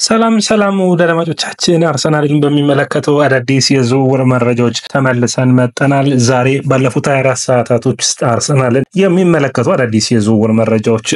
ሰላም ወደ አድማጮቻችን አርሰናልን በሚመለከቱ አዳዲስ የዝውውር መረጃዎች ተመልሰን መጥተናል። ዛሬ ባለፉት 24 ሰዓታቶች ውስጥ አርሰናልን የሚመለከቱ አዳዲስ የዝውውር መረጃዎች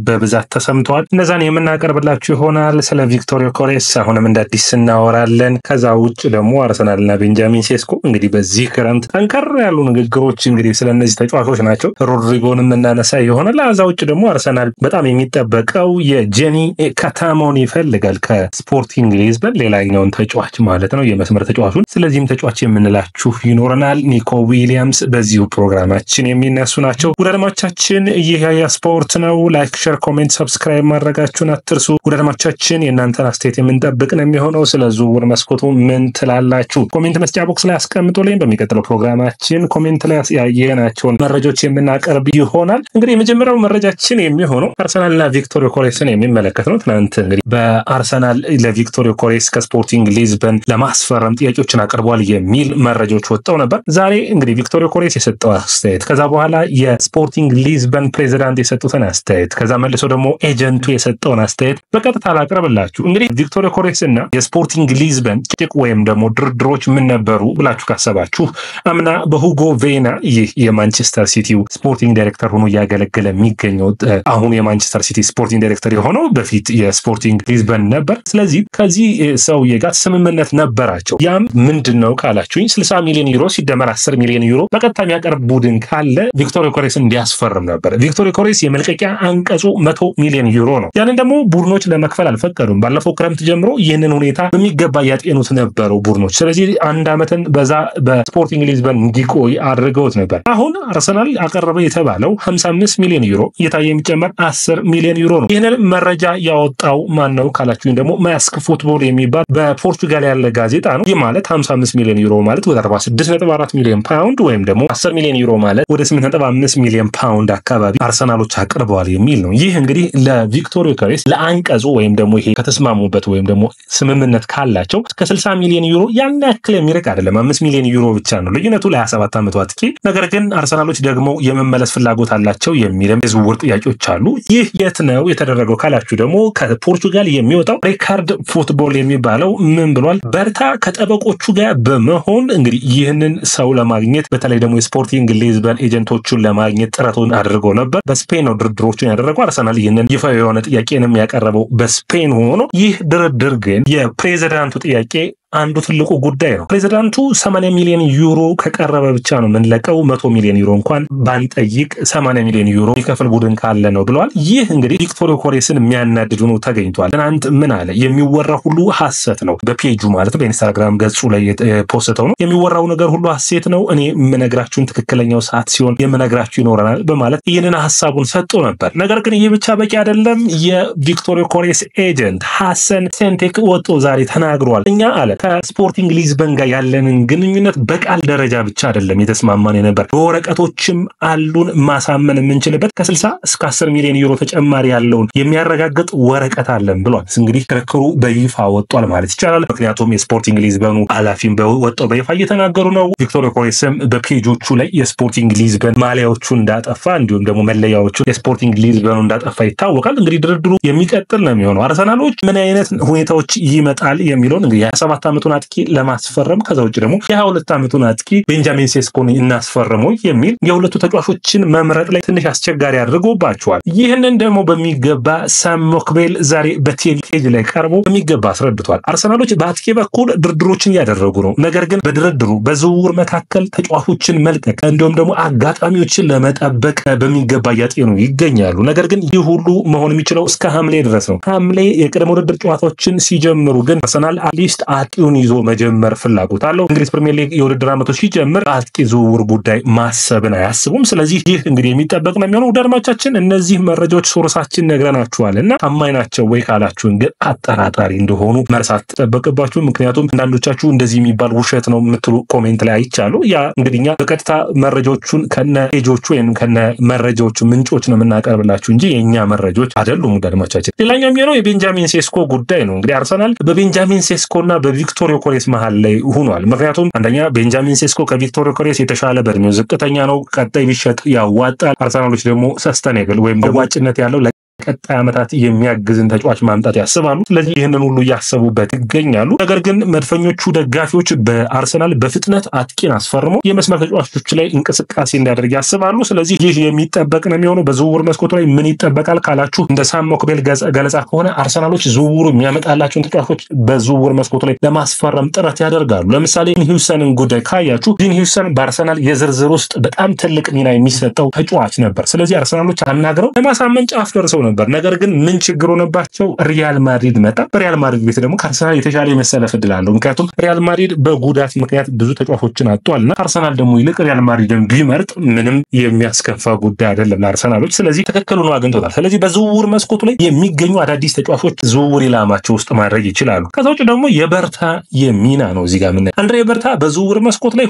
በብዛት ተሰምተዋል። እነዛን የምናቀርብላችሁ ይሆናል። ስለ ቪክቶር ዮኬሬስ አሁንም እንደ አዲስ እናወራለን። ከዛ ውጭ ደግሞ አርሰናልና ቤንጃሚን ሴስኮ እንግዲህ በዚህ ክረምት ጠንከር ያሉ ንግግሮች እንግዲህ ስለነዚህ ተጫዋቾች ናቸው። ሮድሪጎንም እናነሳ ይሆናል። ከዛ ውጭ ደግሞ አርሰናል በጣም የሚጠበቀው የጄኒ ካታሞን ይፈልጋል ከስፖርቲንግ ሊዝበን ሌላኛውን ተጫዋች ማለት ነው የመስመር ተጫዋቹን። ስለዚህም ተጫዋች የምንላችሁ ይኖረናል። ኒኮ ዊሊያምስ በዚሁ ፕሮግራማችን የሚነሱ ናቸው። ወደ አድማጮቻችን ይህ የስፖርት ነው። ላይክ፣ ሼር፣ ኮሜንት፣ ሰብስክራይብ ማድረጋችሁን አትርሱ። ወደ አድማጮቻችን የእናንተን አስተያየት የምንጠብቅ ነው የሚሆነው። ስለ ዝውውር መስኮቱ ምን ትላላችሁ? ኮሜንት መስጫ ቦክስ ላይ አስቀምጡልኝ። በሚቀጥለው ፕሮግራማችን ኮሜንት ላይ ያየናቸውን መረጃዎች የምናቀርብ ይሆናል። እንግዲህ የመጀመሪያው መረጃችን የሚሆነው አርሰናልና ቪክቶር ዮኬሬስን የሚመለከት ነው። ትናንት እንግዲህ በአርሰናል ለቪክቶር ዮኬሬስ ከስፖርቲንግ ሊዝበን ለማስፈረም ጥያቄዎችን አቅርቧል የሚል መረጃዎች ወጣው ነበር። ዛሬ እንግዲህ ቪክቶር ዮኬሬስ የሰጠው አስተያየት፣ ከዛ በኋላ የስፖርቲንግ ሊዝበን ፕሬዚዳንት የሰጡትን አስተያየት፣ ከዛ መልሶ ደግሞ ኤጀንቱ የሰጠውን አስተያየት በቀጥታ ላቀርብላችሁ። እንግዲህ ቪክቶር ዮኬሬስ እና የስፖርቲንግ ሊዝበን ጭቅጭቅ ወይም ደግሞ ድርድሮች ምን ነበሩ ብላችሁ ካሰባችሁ አምና በሁጎ ቬና ይህ የማንቸስተር ሲቲው ስፖርቲንግ ዳይሬክተር ሆኖ እያገለገለ የሚገኘው አሁን የማንቸስተር ሲቲ ስፖርቲንግ ዳይሬክተር የሆነው በፊት የስፖርቲንግ ሊዝበን ነበር። ስለዚህ ከዚህ ሰውዬ ጋር ስምምነት ነበራቸው። ያም ምንድነው ካላችሁኝ 60 ሚሊዮን ዩሮ ሲደመር 10 ሚሊዮን ዩሮ በቀጥታ የሚያቀርብ ቡድን ካለ ቪክቶር ዮኬሬስን እንዲያስፈርም ነበር። ቪክቶር ዮኬሬስ የመልቀቂያ አንቀጹ 100 ሚሊዮን ዩሮ ነው። ያንን ደግሞ ቡድኖች ለመክፈል አልፈቀዱም። ባለፈው ክረምት ጀምሮ ይህንን ሁኔታ በሚገባ ያጤኑት ነበሩ ቡድኖች። ስለዚህ አንድ አመትን በዛ በስፖርቲንግ ሊዝበን እንዲቆይ አድርገውት ነበር። አሁን አርሰናል አቀረበ የተባለው 55 ሚሊዮን ዩሮ እየታየ የሚጨመር 10 ሚሊዮን ዩሮ ነው። ይህንን መረጃ ያወጣው ማን ነው ካላችሁኝ ደግሞ ማስክ ፉትቦል የሚባል በፖርቹጋል ያለ ጋዜጣ ነው። ይህ ማለት 55 ሚሊዮን ዩሮ ማለት ወደ 46.4 ሚሊዮን ፓውንድ ወይም ደግሞ 10 ሚሊዮን ዩሮ ማለት ወደ 8.5 ሚሊዮን ፓውንድ አካባቢ አርሰናሎች አቅርበዋል የሚል ነው። ይህ እንግዲህ ለቪክቶር ዮኬሬስ ለአንቀጹ ወይም ደግሞ ይሄ ከተስማሙበት ወይም ደግሞ ስምምነት ካላቸው እስከ 60 ሚሊዮን ዩሮ ያን ያክል የሚርቅ አይደለም። 5 ሚሊዮን ዩሮ ብቻ ነው ልዩነቱ ለ27 ዓመቱ አጥቂ። ነገር ግን አርሰናሎች ደግሞ የመመለስ ፍላጎት አላቸው የሚልም የዝውውር ጥያቄዎች አሉ። ይህ የት ነው የተደረገው ካላችሁ ደግሞ ከፖርቹጋል የሚወጣው ሪካርድ ፉትቦል የሚባለው ምን ብሏል? በርታ ከጠበቆቹ ጋር በመሆን እንግዲህ ይህንን ሰው ለማግኘት በተለይ ደግሞ የስፖርቲንግ ሊዝበን ኤጀንቶቹን ለማግኘት ጥረቱን አድርጎ ነበር። በስፔን ነው ድርድሮቹን ያደረገው። አርሰናል ይህንን ይፋ የሆነ ጥያቄንም ያቀረበው በስፔን ሆኖ ይህ ድርድር ግን የፕሬዚዳንቱ ጥያቄ አንዱ ትልቁ ጉዳይ ነው። ፕሬዚዳንቱ 80 ሚሊዮን ዩሮ ከቀረበ ብቻ ነው የምንለቀው፣ 100 ሚሊዮን ዩሮ እንኳን ባንጠይቅ 80 ሚሊዮን ዩሮ የሚከፍል ቡድን ካለ ነው ብለዋል። ይህ እንግዲህ ቪክቶር ዮኬሬስን የሚያናድድ ሆኖ ተገኝቷል። ትናንት ምን አለ? የሚወራ ሁሉ ሐሰት ነው። በፔጁ ማለት በኢንስታግራም ገጹ ላይ የፖስተው ነው። የሚወራው ነገር ሁሉ ሐሰት ነው። እኔ የምነግራችሁን ትክክለኛው ሰዓት ሲሆን የምነግራችሁ ይኖረናል በማለት ይህንን ሐሳቡን ሰጥቶ ነበር። ነገር ግን ይህ ብቻ በቂ አይደለም። የቪክቶር ዮኬሬስ ኤጀንት ሐሰን ሴንቴክ ወጥቶ ዛሬ ተናግሯል። እኛ አለ ከስፖርቲንግ ሊዝበን ጋር ያለንን ግንኙነት በቃል ደረጃ ብቻ አይደለም የተስማማን የነበር፣ በወረቀቶችም አሉን ማሳመን የምንችልበት ከ60 እስከ 10 ሚሊዮን ዩሮ ተጨማሪ ያለውን የሚያረጋግጥ ወረቀት አለን ብሏል። እንግዲህ ክርክሩ በይፋ ወጥቷል ማለት ይቻላል። ምክንያቱም የስፖርቲንግ ሊዝበኑ ኃላፊም ወጥተው በይፋ እየተናገሩ ነው። ቪክቶር ዮኬሬስም በፔጆቹ ላይ የስፖርቲንግ ሊዝበን ማሊያዎቹ እንዳጠፋ እንዲሁም ደግሞ መለያዎቹ የስፖርቲንግ ሊዝበኑ እንዳጠፋ ይታወቃል። እንግዲህ ድርድሩ የሚቀጥል ነው የሚሆነው። አርሰናሎች ምን አይነት ሁኔታዎች ይመጣል የሚለውን እንግዲህ 27 ዓመቱን አጥቂ ለማስፈረም ከዛ ውጭ ደግሞ የ22 ዓመቱን አጥቂ ቤንጃሚን ሴስኮን እናስፈርመው የሚል የሁለቱ ተጫዋቾችን መምረጥ ላይ ትንሽ አስቸጋሪ አድርጎባቸዋል። ይህንን ደግሞ በሚገባ ሳም ሞክቤል ዛሬ በቴሌቪዥን ላይ ቀርቦ በሚገባ አስረድቷል። አርሰናሎች በአጥቂ በኩል ድርድሮችን እያደረጉ ነው። ነገር ግን በድርድሩ በዝውውር መካከል ተጫዋቾችን መልቀቅ እንዲሁም ደግሞ አጋጣሚዎችን ለመጠበቅ በሚገባ እያጤኑ ይገኛሉ። ነገር ግን ይህ ሁሉ መሆን የሚችለው እስከ ሐምሌ ድረስ ነው። ሐምሌ የቅድመ ውድድር ጨዋታዎችን ሲጀምሩ ግን አርሰናል አትሊስት አጥቂውን ይዞ መጀመር ፍላጎት አለው። እንግሊዝ ፕሪሚየር ሊግ የውድድር ዓመቱ ሲጀምር አጥቂ ዝውውር ጉዳይ ማሰብን አያስቡም። ስለዚህ ይህ እንግዲህ የሚጠበቅ ነው የሚሆነው። ደርማቻችን እነዚህ መረጃዎች ሶርሳችን ነግረናችኋልና ታማኝ ናቸው ወይ ካላችሁን ግን አጠራጣሪ እንደሆኑ መርሳት ተጠበቅባችሁ። ምክንያቱም አንዳንዶቻችሁ እንደዚህ የሚባል ውሸት ነው የምትሉ ኮሜንት ላይ አይቻሉ። ያ እንግዲህ እኛ በቀጥታ መረጃዎቹን ከነ ፔጆቹ ወይም ከነ መረጃዎቹ ምንጮች ነው የምናቀርብላችሁ እንጂ የኛ መረጃዎች አይደሉም። ደርማቻችን ሌላኛው የሚሆነው የቤንጃሚን ሴስኮ ጉዳይ ነው። እንግዲህ አርሰናል በቤንጃሚን ሴስኮና በቪክቶር ዮኬሬስ መሃል ላይ ሆኗል። ምክንያቱም አንደኛ ቤንጃሚን ሴስኮ ከቪክቶር ዮኬሬስ የተሻለ በእድሜው ዝቅተኛ ነው። ቀጣይ ቢሸጥ ያዋጣል። አርሰናሎች ደግሞ ሰስተኔብል ወይም ዋጭነት ያለው ቀጣይ ዓመታት የሚያግዝን ተጫዋች ማምጣት ያስባሉ። ስለዚህ ይህንን ሁሉ ያሰቡበት ይገኛሉ። ነገር ግን መድፈኞቹ ደጋፊዎች በአርሰናል በፍጥነት አጥቂን አስፈርሞ የመስመር ተጫዋቾች ላይ እንቅስቃሴ እንዲያደርግ ያስባሉ። ስለዚህ ይህ የሚጠበቅ ነው የሚሆነው። በዝውውር መስኮቱ ላይ ምን ይጠበቃል ካላችሁ እንደ ሳም ሞክቤል ገለጻ ከሆነ አርሰናሎች ዝውውሩ የሚያመጣላቸውን ተጫዋቾች በዝውውር መስኮቱ ላይ ለማስፈረም ጥረት ያደርጋሉ። ለምሳሌ ሂውሰንን ጉዳይ ካያችሁ ዲን ሂውሰን በአርሰናል የዝርዝር ውስጥ በጣም ትልቅ ሚና የሚሰጠው ተጫዋች ነበር። ስለዚህ አርሰናሎች አናግረው ለማሳመን ጫፍ ደርሰው ነበር። ነገር ግን ምን ችግር ሆነባቸው? ሪያል ማድሪድ መጣ። በሪያል ማድሪድ ቤት ደግሞ ከአርሰናል የተሻለ የመሰለፍ ዕድል አለው። ምክንያቱም ሪያል ማድሪድ በጉዳት ምክንያት ብዙ ተጫዋቾችን አጥቷልና አርሰናል ደግሞ ይልቅ ሪያል ማድሪድን ቢመርጥ ምንም የሚያስከፋ ጉዳይ አይደለም ለአርሰናሎች። ስለዚህ ትክክሉን አግኝቶታል። ስለዚህ በዝውውር መስኮቱ ላይ የሚገኙ አዳዲስ ተጫዋቾች ዝውውር ኢላማቸው ውስጥ ማድረግ ይችላሉ። ከዛ ውጭ ደግሞ የበርታ የሚና ነው እዚህ ጋር ምን አንድሬ በርታ በዝውውር መስኮት ላይ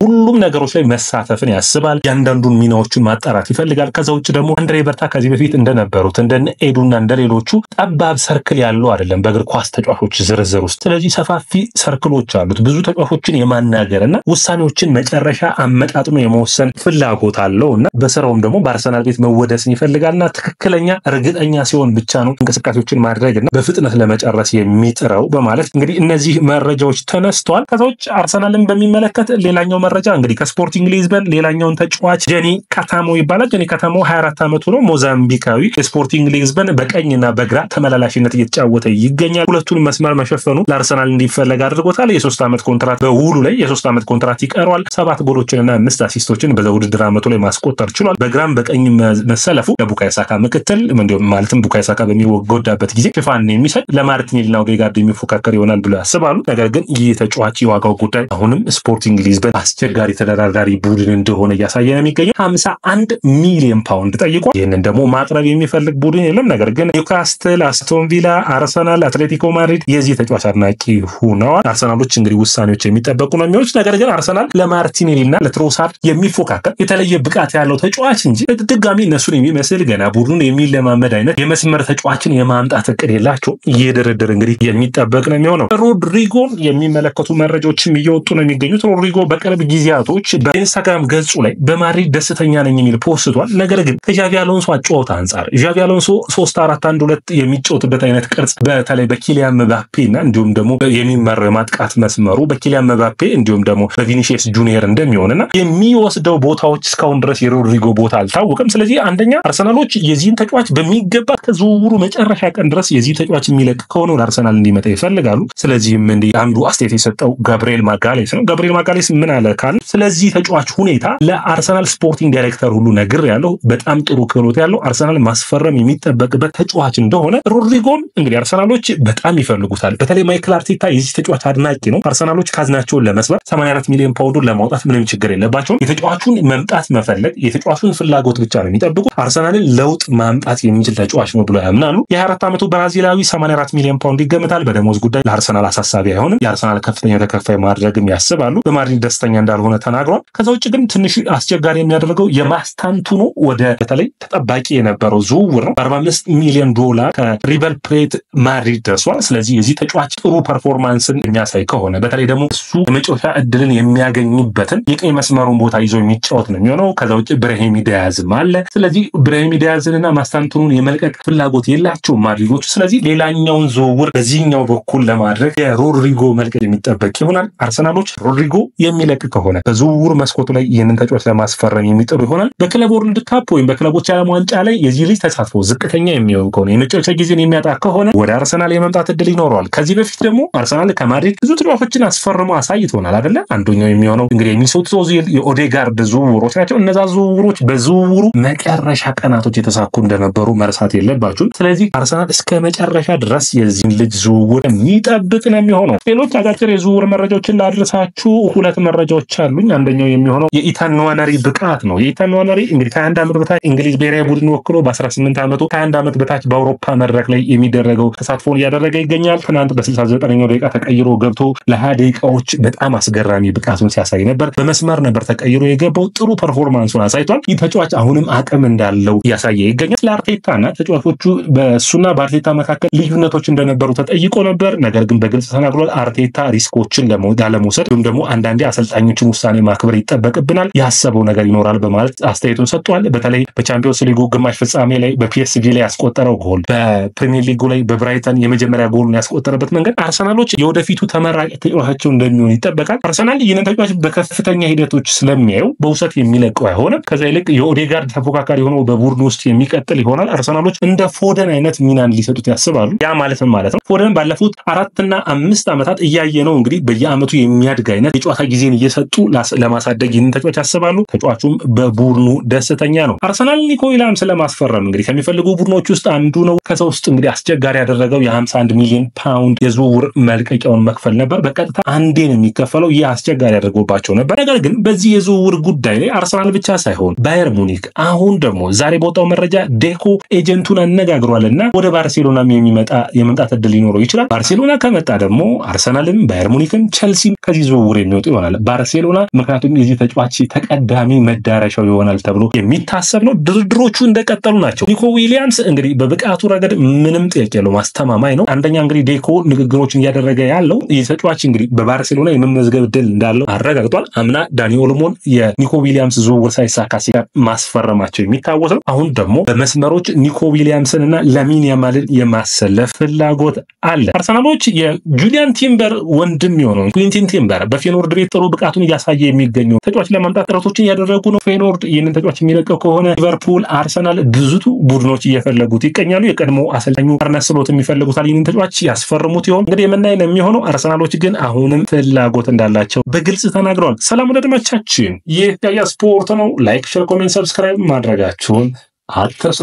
ሁሉም ነገሮች ላይ መሳተፍን ያስባል። ያንዳንዱን ሚናዎችን ማጣራት ይፈልጋል። ከዛ ውጭ ደግሞ አንድሬ በርታ ከዚህ በፊት እንደነበሩት እንደነ ኤዱና እንደሌሎቹ ጠባብ ሰርክል ያለው አይደለም በእግር ኳስ ተጫዋቾች ዝርዝር ውስጥ። ስለዚህ ሰፋፊ ሰርክሎች አሉት። ብዙ ተጫዋቾችን የማናገርና ውሳኔዎችን መጨረሻ አመጣጥኖ የመወሰን ፍላጎት አለውና በስራውም ደግሞ በአርሰናል ቤት መወደስን ይፈልጋልና ትክክለኛ እርግጠኛ ሲሆን ብቻ ነው እንቅስቃሴዎችን ማድረግና በፍጥነት ለመጨረስ የሚጥረው በማለት እንግዲህ እነዚህ መረጃዎች ተነስተዋል። ከዛውጭ አርሰናልን በሚመለከት ሌላኛው መረጃ እንግዲህ ከስፖርቲንግ ሊዝበን ሌላኛውን ተጫዋች ጀኒ ካታሞ ይባላል። ጀኒ ካታሞ 24 ዓመቱ ነው። ሞዛምቢካዊ የስፖርቲንግ ሊዝበን በቀኝና በግራ ተመላላሽነት እየተጫወተ ይገኛል። ሁለቱን መስመር መሸፈኑ ለአርሰናል እንዲፈለግ አድርጎታል። የ3 ዓመት ኮንትራት በውሉ ላይ የ3 ዓመት ኮንትራት ይቀረዋል። 7 ጎሎችንና 5 አሲስቶችን በውድድር ዓመቱ ላይ ማስቆጠር ችሏል። በግራም በቀኝ መሰለፉ ለቡካዮ ሳካ ምክትል ማለትም ቡካዮ ሳካ በሚጎዳበት ጊዜ ሽፋን የሚሰጥ ለማርቲኔሊና ኦዴጋርድ የሚፎካከር ይሆናል ብሎ ያስባሉ። ነገር ግን ይህ ተጫዋች የዋጋው ጉዳይ አሁንም ስፖርቲንግ ሊዝበን አስቸጋሪ ተደራዳሪ ቡድን እንደሆነ እያሳየ ነው የሚገኘው። 51 ሚሊዮን ፓውንድ ጠይቋል። ይህንን ደግሞ ማቅረብ የሚፈልግ ቡድን የለም። ነገር ግን ኒውካስትል፣ አስቶን ቪላ፣ አርሰናል፣ አትሌቲኮ ማድሪድ የዚህ ተጫዋች አድናቂ ሆነዋል። አርሰናሎች እንግዲህ ውሳኔዎች የሚጠበቁ ነው የሚሆኑት። ነገር ግን አርሰናል ለማርቲኔሊና ለትሮሳርድ የሚፎካከር የተለየ ብቃት ያለው ተጫዋች እንጂ ድጋሚ እነሱን የሚመስል ገና ቡድኑን የሚለማመድ አይነት የመስመር ተጫዋችን የማምጣት እቅድ የላቸው። ይህ ድርድር እንግዲህ የሚጠበቅ ነው የሚሆነው። ሮድሪጎን የሚመለከቱ መረጃዎችም እየወጡ ነው የሚገኙት። ሮድሪጎ በቅርብ ጊዜያቶች በኢንስታግራም ገጹ ላይ በማድሪድ ደስተኛ ነኝ የሚል ፖስቷል። ነገር ግን ከዣቪ አሎንሶ አጨዋወት አንጻር ዣቪ አሎንሶ 3-4-1-2 የሚጫወትበት አይነት ቅርጽ በተለይ በኪሊያን መባፔና እንዲሁም ደግሞ የሚመራው የማጥቃት መስመሩ በኪሊያን መባፔ እንዲሁም ደግሞ በቪኒሺየስ ጁኒየር እንደሚሆንና የሚወስደው ቦታዎች እስካሁን ድረስ የሮድሪጎ ቦታ አልታወቀም። ስለዚህ አንደኛ አርሰናሎች የዚህን ተጫዋች በሚገባ ከዝውውሩ መጨረሻ ቀን ድረስ የዚህ ተጫዋች የሚለቅ ከሆነ ወደ አርሰናል እንዲመጣ ይፈልጋሉ። ስለዚህም እንዲህ አንዱ አስተያየት የሰጠው ጋብሪኤል ማጋሌስ ነው። ጋብሪኤል ማጋሌስ ምን አለ ካል ስለዚህ ተጫዋች ሁኔታ ለአርሰናል ስፖርቲንግ ዳይሬክተር ሁሉ ነግር ያለው በጣም ጥሩ ክህሎት ያለው አርሰናል ማስፈረም የሚጠበቅበት ተጫዋች እንደሆነ ሮድሪጎን እንግዲህ አርሰናሎች በጣም ይፈልጉታል። በተለይ ማይክል አርቴታ የዚህ ተጫዋች አድናቂ ነው። አርሰናሎች ካዝናቸውን ለመስበር 84 ሚሊዮን ፓውንዱን ለማውጣት ምንም ችግር የለባቸውም። የተጫዋቹን መምጣት መፈለግ የተጫዋቹን ፍላጎት ብቻ ነው የሚጠብቁት። አርሰናልን ለውጥ ማምጣት የሚችል ተጫዋች ነው ብሎ ያምናሉ። የ24 ዓመቱ ብራዚላዊ 84 ሚሊዮን ፓውንድ ይገምታል። በደሞዝ ጉዳይ ለአርሰናል አሳሳቢ አይሆንም። የአርሰናል ከፍተኛ ተከፋይ ማድረግም ያስባሉ። በማድሪድ ደስተኛ እንዳልሆነ ተናግሯል። ከዛ ውጭ ግን ትንሽ አስቸጋሪ የሚያደርገው የማስታንቱኖ ወደ በተለይ ተጠባቂ የነበረው ዝውውር ነው። 45 ሚሊዮን ዶላር ከሪቨር ፕሌት ማድሪድ ደርሷል። ስለዚህ የዚህ ተጫዋች ጥሩ ፐርፎርማንስን የሚያሳይ ከሆነ በተለይ ደግሞ እሱ የመጨረሻ እድልን የሚያገኝበትን የቀኝ መስመሩን ቦታ ይዞ የሚጫወት ነው የሚሆነው። ከዛ ውጭ ብራሂም ዲያዝም አለ። ስለዚህ ብራሂም ዲያዝንና ማስታንቱኖን የመልቀቅ ፍላጎት የላቸውም ማድሪዶች። ስለዚህ ሌላኛውን ዝውውር በዚህኛው በኩል ለማድረግ የሮድሪጎ መልቀቅ የሚጠበቅ ይሆናል። አርሰናሎች ሮድሪጎ የሚለቅ ከሆነ በዝውውር መስኮቱ ላይ ይህንን ተጫዋች ለማስፈረም የሚጥሩ ይሆናል። በክለብ ወርልድ ካፕ ወይም በክለቦች ዓለም ዋንጫ ላይ የዚህ ልጅ ተሳትፎ ዝቅተኛ የሚሆን ከሆነ የመጨረሻ ጊዜን የሚያጣ ከሆነ ወደ አርሰናል የመምጣት እድል ይኖረዋል። ከዚህ በፊት ደግሞ አርሰናል ከማድሪድ ብዙ ተጫዋቾችን አስፈርሞ አሳይቶናል አይደለ? አንደኛው የሚሆነው እንግዲህ የሚሶት ኦዚል የኦዴጋርድ ዝውውሮች ናቸው። እነዛ ዝውውሮች በዝውውሩ መጨረሻ ቀናቶች የተሳኩ እንደነበሩ መርሳት የለባችሁም። ስለዚህ አርሰናል እስከ መጨረሻ ድረስ የዚህን ልጅ ዝውውር የሚጠብቅ ነው የሚሆነው። ሌሎች አጫጭር የዝውውር መረጃዎችን ላድርሳችሁ። 2 መረጃዎች አሉኝ። አንደኛው የሚሆነው የኢታን ንዋነሪ ብቃት ነው። የኢታን ንዋነሪ እንግዲህ ከ21 ዓመት በታች እንግሊዝ ብሔራዊ ቡድን ወክሎ በ18 ዓመቱ ከ21 ዓመት በታች በአውሮፓ መድረክ ላይ የሚደረገው ተሳትፎን እያደረገ ይገኛል። ትናንት በ69ኛው ደቂቃ ተቀይሮ ገብቶ ለ20 ደቂቃዎች በጣም አስገራሚ ብቃቱን ሲያሳይ ነበር። በመስመር ነበር ተቀይሮ የገባው። ጥሩ ፐርፎርማንሱን አሳይቷል። ይህ ተጫዋች አሁንም አቅም እንዳለው እያሳየ ይገኛል። ለአርቴታና ተጫዋቾቹ በሱና በአርቴታ መካከል ልዩነቶች እንደነበሩ ተጠይቆ ነበር። ነገር ግን በግልጽ ተናግሯል። አርቴታ ሪስኮችን ላለመውሰድ ወይም ደግሞ አንዳንዴ አሰልጣኞችን ውሳኔ ማክበር ይጠበቅብናል፣ ያሰበው ነገር ይኖራል በማለት አስተያየቱን ሰጥቷል። በተለይ በቻምፒዮንስ ሊጉ ግማሽ ፍጻሜ ላይ ፒኤስጂ ላይ ያስቆጠረው ጎል በፕሪሚየር ሊጉ ላይ በብራይተን የመጀመሪያ ጎሉን ያስቆጠረበት መንገድ አርሰናሎች የወደፊቱ ተመራጭ ተጫዋቻቸው እንደሚሆን ይጠበቃል። አርሰናል ይህንን ተጫዋች በከፍተኛ ሂደቶች ስለሚያዩ በውሰት የሚለቀው አይሆንም። ከዛ ይልቅ የኦዴጋርድ ተፎካካሪ ሆኖ በቡድን ውስጥ የሚቀጥል ይሆናል። አርሰናሎች እንደ ፎደን አይነት ሚናን ሊሰጡት ያስባሉ። ያ ማለት ነው ፎደን ባለፉት 4 እና 5 ዓመታት እያየነው እንግዲህ በየአመቱ የሚያድግ አይነት የጨዋታ ጊዜን እየሰጡ ለማሳደግ ይህንን ተጫዋች ያስባሉ። ተጫዋቹም በቡድኑ ደስተኛ ነው። አርሰናል ኒኮ ዊሊያምስ ለማስፈረም እንግዲህ ከሚፈልጉ ቡድኖች ውስጥ አንዱ ነው። ከዛ ውስጥ እንግዲህ አስቸጋሪ ያደረገው የ51 ሚሊዮን ፓውንድ የዝውውር መልቀቂያውን መክፈል ነበር። በቀጥታ አንዴ ነው የሚከፈለው። ይህ አስቸጋሪ ያደርጎባቸው ነበር። ነገር ግን በዚህ የዝውውር ጉዳይ ላይ አርሰናል ብቻ ሳይሆን ባየር ሙኒክ አሁን ደግሞ ዛሬ በወጣው መረጃ ዴኮ ኤጀንቱን አነጋግሯልና ወደ ባርሴሎና የመምጣት እድል ሊኖረው ይችላል። ባርሴሎና ከመጣ ደግሞ አርሰናልም ባየር ሙኒክም ቸልሲም ከዚህ ዝውውር የሚወጡ ይሆናል። ባርሴሎና ምክንያቱም የዚህ ተጫዋች ተቀዳሚ መዳረሻው ይሆናል ተብሎ የሚታሰብ ነው። ድርድሮቹ እንደቀጠሉ ናቸው። ኒኮ ዊሊያምስ እንግዲህ በብቃቱ ረገድ ምንም ጥያቄ የለውም፣ አስተማማኝ ነው። አንደኛ እንግዲህ ዴኮ ንግግሮችን እያደረገ ያለው ይህ ተጫዋች እንግዲህ በባርሴሎና የመመዝገብ እድል እንዳለው አረጋግጧል። አምና ዳኒ ኦልሞን የኒኮ ዊሊያምስ ዝውውር ሳይሳካ ሲቀር ማስፈረማቸው የሚታወስ ነው። አሁን ደግሞ በመስመሮች ኒኮ ዊሊያምስንና ላሚን ያማልን የማሰለፍ ፍላጎት አለ። አርሰናሎች የጁሊያን ቲምበር ወንድም የሆነው ኩዊንቲን ቲምበር በፌኖርድ ቤት ጥሩ ብቃቱን እያሳየ የሚገኘው ተጫዋች ለማምጣት ጥረቶችን እያደረጉ ነው። ፌኖርድ ይህንን ተጫዋች የሚለቀው ከሆነ ሊቨርፑል፣ አርሰናል ብዙ ቡድኖች እየፈለጉት ይገኛሉ። የቀድሞ አሰልጣኙ አርነ ስሎት የሚፈልጉታል ይህንን ተጫዋች ያስፈርሙት ይሆን? እንግዲህ የምናይ ነው የሚሆነው። አርሰናሎች ግን አሁንም ፍላጎት እንዳላቸው በግልጽ ተናግረዋል። ሰላም ወዳጆቻችን፣ ይህ ያያ ስፖርት ነው። ላይክ፣ ሼር፣ ኮሜንት፣ ሰብስክራይብ ማድረጋችሁን አትርሱ።